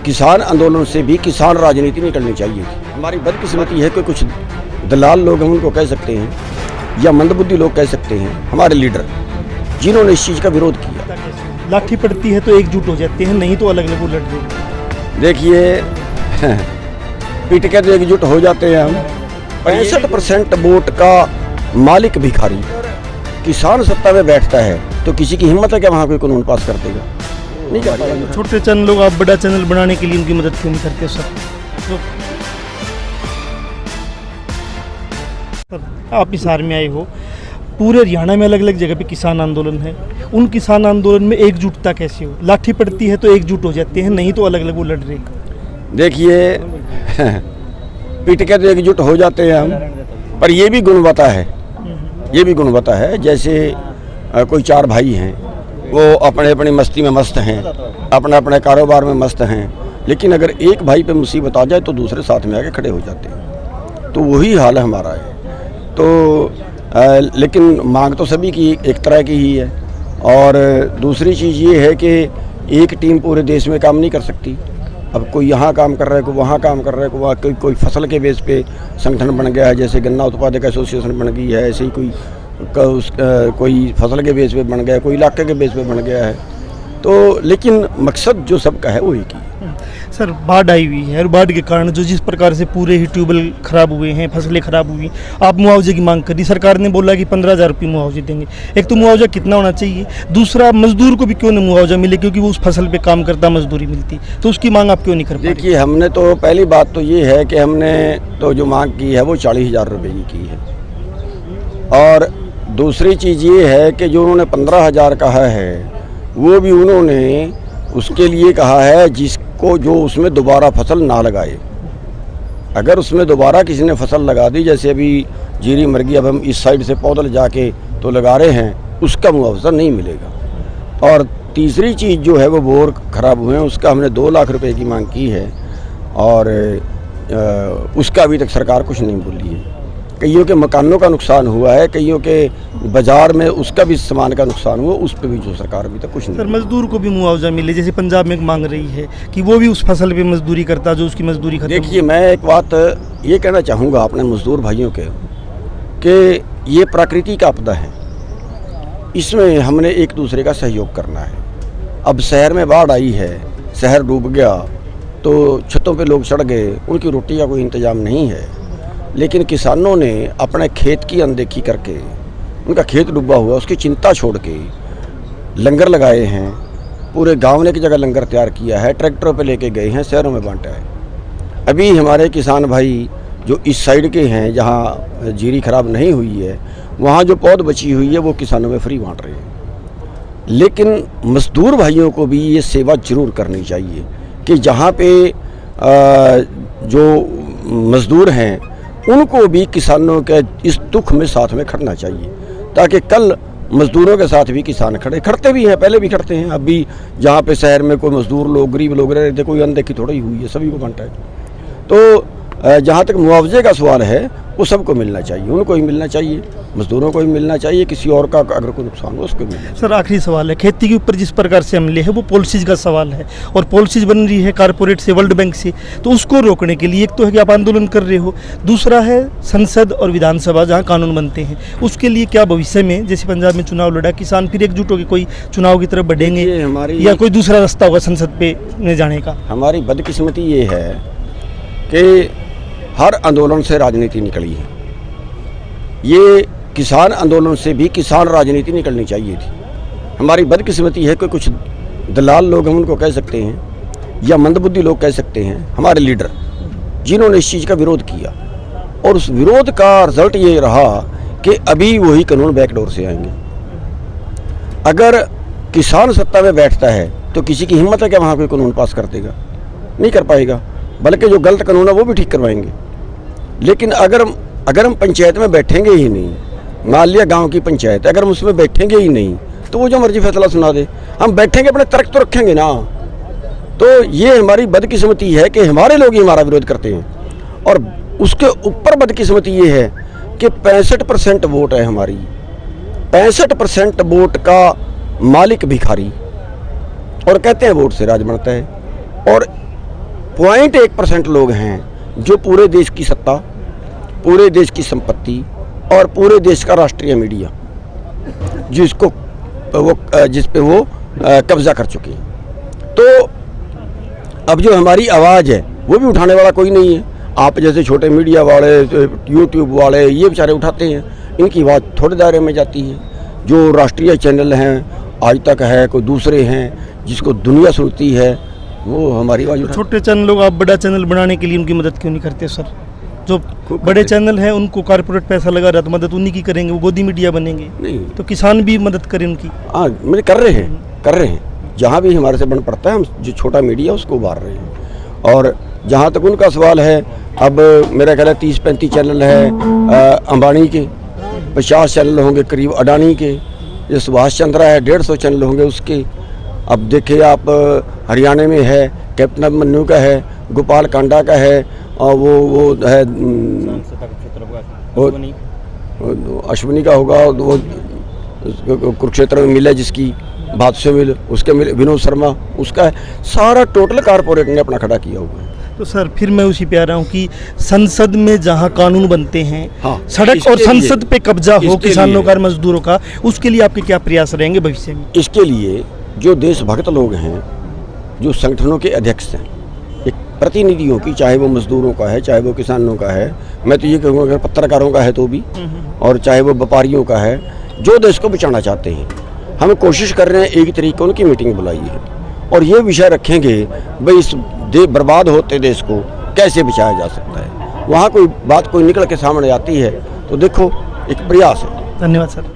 किसान आंदोलन से भी किसान राजनीति निकलनी चाहिए थी। हमारी बदकिस्मती है कि कुछ दलाल लोग हम उनको कह सकते हैं या मंदबुद्धि लोग कह सकते हैं, हमारे लीडर जिन्होंने इस चीज़ का विरोध किया। लाठी पड़ती है तो एकजुट हो जाते हैं, नहीं तो अलग अलग उलट देते। देखिए पीट के तो एकजुट हो जाते हैं हम। 65% वोट का मालिक भिखारी किसान सत्ता में बैठता है तो किसी की हिम्मत है क्या वहाँ कोई कानून पास कर देगा? नहीं कर पाएगा। छोटे चैनलों आप बड़ा चैनल बनाने के लिए उनकी मदद क्यों नहीं करते सर? आप हिसार में आए हो, पूरे हरियाणा में अलग अलग जगह पे किसान आंदोलन है, उन किसान आंदोलन में एकजुटता कैसे हो? लाठी पड़ती है तो एकजुट हो जाते हैं, नहीं तो अलग अलग उलट रहे। देखिए पीट के तो एकजुट हो जाते हैं हम, पर ये भी गुणवत्ता है, ये भी गुणवत्ता है। जैसे कोई चार भाई हैं, वो अपने अपनी मस्ती में मस्त हैं, अपने अपने कारोबार में मस्त हैं, लेकिन अगर एक भाई पे मुसीबत आ जाए तो दूसरे साथ में आके खड़े हो जाते हैं। तो वही हाल है हमारा है। तो लेकिन मांग तो सभी की एक तरह की ही है। और दूसरी चीज़ ये है कि एक टीम पूरे देश में काम नहीं कर सकती। अब कोई यहाँ काम कर रहा है, कोई वहाँ काम कर रहा है, कोई फसल के बेस पे संगठन बन गया है, जैसे गन्ना उत्पादक एसोसिएशन बन गई है, ऐसे ही कोई फसल के बेस पे बन गया है, कोई इलाके के बेस पे बन गया है। तो लेकिन मकसद जो सबका है वो एक ही है। सर बाढ़ आई हुई है और बाढ़ के कारण जो जिस प्रकार से पूरे ही ट्यूबवेल खराब हुए हैं, फसलें खराब हुई, आप मुआवजे की मांग करी, सरकार ने बोला कि 15,000 रुपये मुआवजे देंगे। एक तो मुआवजा कितना होना चाहिए, दूसरा मजदूर को भी क्यों नहीं मुआवजा मिले, क्योंकि वो उस फसल पे काम करता मजदूरी मिलती, तो उसकी मांग आप क्यों नहीं कर पाए? देखिए हमने तो पहली बात तो ये है कि हमने तो जो मांग की है वो 40,000 रुपये की है। और दूसरी चीज़ ये है कि जो उन्होंने 15,000 कहा है वो भी उन्होंने उसके लिए कहा है जिसको जो उसमें दोबारा फसल ना लगाए। अगर उसमें दोबारा किसी ने फसल लगा दी, जैसे अभी जीरी मर गई, अब हम इस साइड से पौधल जाके तो लगा रहे हैं, उसका मुआवजा नहीं मिलेगा। और तीसरी चीज़ जो है वो बोर ख़राब हुए हैं, उसका हमने 2 लाख रुपए की मांग की है और उसका अभी तक सरकार कुछ नहीं बोली है। कईयों के मकानों का नुकसान हुआ है, कईयों के बाजार में उसका भी सामान का नुकसान हुआ, उस पर भी जो सरकार अभी तक कुछ नहीं। सर मजदूर को भी मुआवजा मिले, जैसे पंजाब में मांग रही है कि वो भी उस फसल पे मजदूरी करता जो उसकी मजदूरी खत्म। देखिए मैं एक बात ये कहना चाहूँगा अपने मजदूर भाइयों के कि ये प्राकृतिक आपदा है, इसमें हमने एक दूसरे का सहयोग करना है। अब शहर में बाढ़ आई है, शहर डूब गया तो छतों पे लोग चढ़ गए, उनकी रोटी का कोई इंतजाम नहीं है। लेकिन किसानों ने अपने खेत की अनदेखी करके, उनका खेत डूबा हुआ, उसकी चिंता छोड़ के लंगर लगाए हैं, पूरे गांव ने की जगह लंगर तैयार किया है, ट्रैक्टरों पे लेके गए हैं, शहरों में बांटा है। अभी हमारे किसान भाई जो इस साइड के हैं जहां जीरी खराब नहीं हुई है, वहां जो पौध बची हुई है वो किसानों में फ्री बांट रहे हैं। लेकिन मजदूर भाइयों को भी ये सेवा जरूर करनी चाहिए कि जहाँ पे जो मजदूर हैं उनको भी किसानों के इस दुख में साथ में खड़ना चाहिए, ताकि कल मजदूरों के साथ भी किसान खड़ते भी हैं, पहले भी खड़ते हैं। अभी जहाँ पे शहर में कोई मजदूर लोग, गरीब लोग रह रहे थे, कोई अनदेखी थोड़ी ही हुई है, सभी को बांटा है। तो जहाँ तक मुआवजे का सवाल है वो सबको मिलना चाहिए, उनको ही मिलना चाहिए, मजदूरों को भी मिलना चाहिए, किसी और का अगर कोई नुकसान हो उसको मिलना चाहिए। सर आखिरी सवाल है, खेती के ऊपर जिस प्रकार से हमले है वो पॉलिसीज का सवाल है, और पॉलिसीज बन रही है कारपोरेट से, वर्ल्ड बैंक से, तो उसको रोकने के लिए एक तो है कि आप आंदोलन कर रहे हो, दूसरा है संसद और विधानसभा जहाँ कानून बनते हैं, उसके लिए क्या भविष्य में जैसे पंजाब में चुनाव लड़ा, किसान फिर एकजुट होकर कोई चुनाव की तरफ बढ़ेंगे या कोई दूसरा रास्ता होगा संसद पे जाने का? हमारी बदकिस्मती ये है कि हर आंदोलन से राजनीति निकली है। ये किसान आंदोलन से भी किसान राजनीति निकलनी चाहिए थी। हमारी बदकिस्मती है कि कुछ दलाल लोग हम उनको कह सकते हैं या मंदबुद्धि लोग कह सकते हैं, हमारे लीडर जिन्होंने इस चीज़ का विरोध किया, और उस विरोध का रिजल्ट ये रहा कि अभी वही कानून बैकडोर से आएंगे। अगर किसान सत्ता में बैठता है तो किसी की हिम्मत है क्या वहाँ कोई कानून पास कर देगा? नहीं कर पाएगा, बल्कि जो गलत कानून है वो भी ठीक करवाएंगे। लेकिन अगर हम पंचायत में बैठेंगे ही नहीं, मान लिया गांव की पंचायत, अगर हम उसमें बैठेंगे ही नहीं तो वो जो मर्जी फैसला सुना दे, हम बैठेंगे अपने तर्क तो रखेंगे ना। तो ये हमारी बदकिस्मती है कि हमारे लोग ही हमारा विरोध करते हैं। और उसके ऊपर बदकिस्मती ये है कि 65% वोट है हमारी, 65% वोट का मालिक भिखारी, और कहते हैं वोट से राज बनता है। और 0.1% लोग हैं जो पूरे देश की सत्ता, पूरे देश की संपत्ति और पूरे देश का राष्ट्रीय मीडिया जिस पे वो कब्जा कर चुके हैं। तो अब जो हमारी आवाज़ है वो भी उठाने वाला कोई नहीं है। आप जैसे छोटे मीडिया वाले, यूट्यूब वाले, ये बेचारे उठाते हैं, इनकी आवाज़ थोड़े दायरे में जाती है। जो राष्ट्रीय चैनल हैं, आज तक है, कोई दूसरे हैं जिसको दुनिया सुनती है, वो हमारी आवाज़ उठाते हैं। छोटे चैनल लोग आप बड़ा चैनल बनाने के लिए उनकी मदद क्यों नहीं करते सर? जो बड़े चैनल हैं उनको कॉर्पोरेट पैसा लगा रहा, तो मदद उन्हीं की करेंगे, वो गोदी मीडिया बनेंगे। नहीं, तो किसान भी मदद करें उनकी। हाँ, मैंने कर रहे हैं जहाँ भी हमारे से बन पड़ता है, हम जो छोटा मीडिया उसको उभार रहे हैं। और जहाँ तक उनका सवाल है, अब मेरा ख्याल है 30-35 चैनल है अंबानी के, 50 चैनल होंगे करीब अडानी के, ये सुभाष चंद्रा है 150 चैनल होंगे उसके। अब देखिए आप हरियाणा में है कैप्टन अभिमन्यु का है, गोपाल कांडा का है, और वो है अश्विनी का होगा, वो कुरुक्षेत्र में मिल है जिसकी बात से मिल, उसके मिल विनोद शर्मा उसका है। सारा टोटल कारपोरेट ने अपना खड़ा किया हुआ है। तो सर फिर मैं उसी पे आ रहा हूँ कि संसद में जहाँ कानून बनते हैं, हाँ, सड़क और संसद पे कब्जा हो किसानों का, मजदूरों का, उसके लिए आपके क्या प्रयास रहेंगे भविष्य में? इसके लिए जो देशभक्त लोग हैं, जो संगठनों के अध्यक्ष हैं, एक प्रतिनिधियों की, चाहे वो मजदूरों का है, चाहे वो किसानों का है, मैं तो ये कहूँगा अगर पत्रकारों का है तो भी, और चाहे वो व्यापारियों का है, जो देश को बचाना चाहते हैं, हम कोशिश कर रहे हैं एक तरीके उनकी मीटिंग बुलाई है और ये विषय रखेंगे भाई इस बर्बाद होते देश को कैसे बचाया जा सकता है। वहाँ कोई बात कोई निकल के सामने आती है तो देखो एक प्रयास है। धन्यवाद सर।